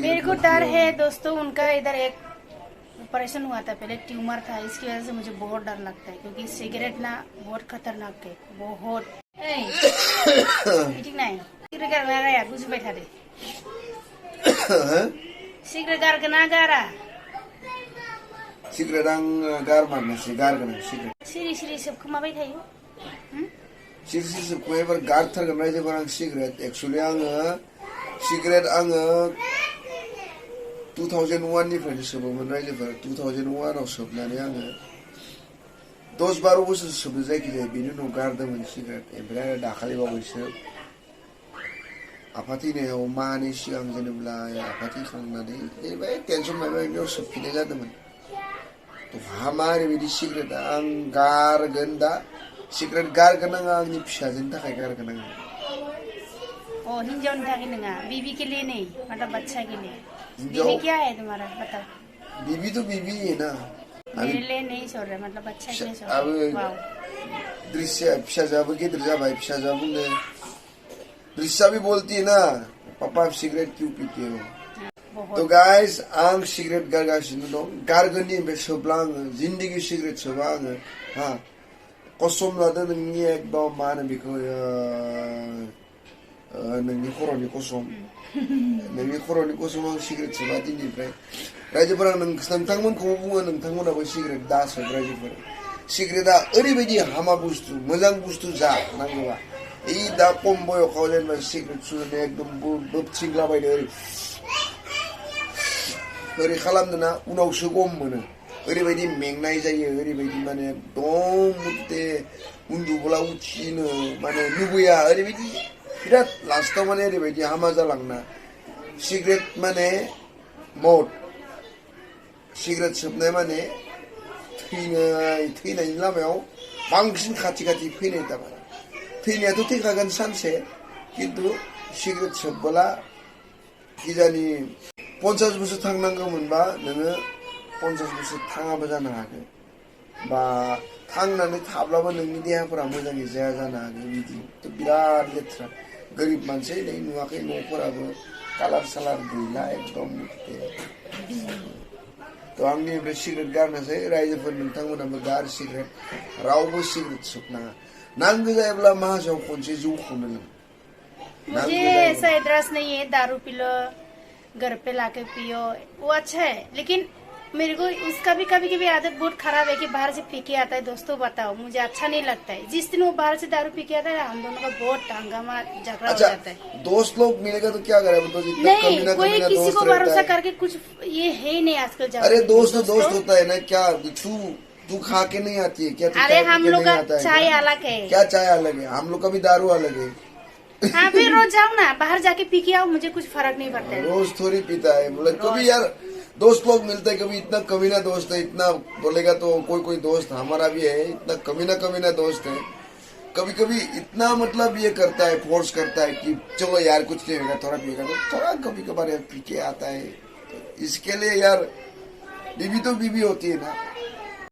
मेरे को डर है दोस्तों, उनका इधर एक ऑपरेशन हुआ था पहले, ट्यूमर था, इसकी वजह से मुझे बहुत डर लगता है क्योंकि सिगरेट ना बहुत खतरनाक है, बहुत ठीक नहीं सिगरेट गारा कुछ बैठा दे सिगरेट गार के ना गारा सिगरेट आं गार मारना से गार गना सिगरेट सिरि सिरि सबखौ माबाय थायो सिरि सबखौ एबार गारथारगोन रायजोफोर आं सिगरेट एक्चुअली आङो सिगरेट आङो 2001 निफ्रायनो सोबोमोन रायजोफोर 2001 आव सोबनानै आङो 10-12 बोसोर सोबो जायखिजाया बेनि उनाव गारदोंमोन सिगरेट ओमफ्राय आरो दाखालि बावैसो आफा थैनायाव मानि सिगां जेनेबा आफा थैखांनानै जेनेबा टेनसन माबा माबियाव सोबफिननाय जादोंमोन हामा ओरैबायदि सिगरेटआ आं गारगोन दा सिगरेट गारगोन आङो आंनि फिसाजोनि थाखाय गारगोन आङो ओ हिंजावनि थाखाय नङा बीबी के लिए नहीं मतलब बच्चा के लिए बीबी क्या है तुम्हारा बताओ बीबी तो बीबी है ना मेरे लिए नहीं छोड़ रहा मतलब बच्चा के लिए छोड़ रहा वाओ दृश्य फिसाजाबो गिदिर जाबाय फिसाजा बुंनो दृश्या भी बोलती है ना पापा सिगरेट क्यों पीते हो तो गाइस आं सिगरेट गारगासिनो दं गारगोननि ओमफ्राय सोबला आङो जिन्दगी सिगरेट सोबा आङो हा कसम लादों नोंनि एकदम मा होनो बेखौ नोंनि खर'नि कसम नोंनि खर'नि कसम आं सिगरेट सोबा दिननिफ्राय रायजोफोरा नोंथांमोनखौबो बुङो नोंथांमोनाबो सिगरेट दा सोब रायजोफोर सिगरेटआ ओरैबायदि हामा बुस्थु मोजां बुस्थु जा नांगौबा এই दा कम बयसाव जेनेबा सिगरेट सुनानै एकदम बोबथिंलाबायदो ओरै खालामदोंना उनावसो गम मोनो ओरैबायदि मेंनाय जायो ओरैबायदि माने एकदम मथे उन्दुब्ला उथिनो माने लुबैया ओरैबायदि बिराद लास्टाव माने ओरैबायदि हामा जालांना सिगरेट माने मद सिगरेट सोबनाय माने थैनायनि लामायाव बांसिन खाथि खाथि फैनाय थारमाने थैनायाथ' थैखागोन सानसे खिन्थु सिगरेट सोबबोला किजानि 50 बोसोर थांनांगौमोनबा नोङो 50 बोसोर थाङाबो जानो हागौ बा थांनानै थाब्लाबो नोंनि देहाफोरा मोजाङै जाया जानो हागौ बिदिथ' बिराद लेथ्रा गोरिब मानसि नै नुवाखै न'फोराबो कालार सालार गैला एकदम तो आंनि ओमफ्राय सिगरेट गारनोसै रायजोफोर नोंथांमोनाबो गार सिगरेट रावबो सिगरेट सोबनाङा नांगौ जायोब्ला मासाव खनसे जौखौनो लों मुझे ऐसा एड्रेस नहीं है दारू पी लो घर पे लाके पियो वो अच्छा है लेकिन मेरे को उसका भी कभी कभी आदत बहुत खराब है कि बाहर से पी के आता है दोस्तों बताओ मुझे अच्छा नहीं लगता है जिस दिन वो बाहर से दारू पी के आता है हम दोनों का बहुत हंगामा झगड़ा हो जाता है दोस्त लोग मिलेगा तो क्या करे तो नहीं कोई किसी को भरोसा करके कुछ ये है ही नहीं आजकल अरे दोस्त दोस्त होता है ना क्या तू खा के नहीं आती है क्या अरे हम लोग का चाय अलग है क्या चाय अलग है हम लोग का भी दारू अलग है हाँ फिर रोज जाओ ना बाहर जाके पी के आओ मुझे कुछ फर्क नहीं पड़ता है रोज थोड़ी पीता है मतलब कभी यार दोस्त लोग मिलते हैं कभी इतना कमीना दोस्त है इतना बोलेगा तो कोई दोस्त हमारा भी है इतना कमीना दोस्त है कभी कभी इतना मतलब ये करता है फोर्स करता है कि चलो यार कुछ नहीं होगा थोड़ा पिएगा तो थोड़ा कभी कभार पी के आता है तो इसके लिए यार बीबी तो बीबी होती है ना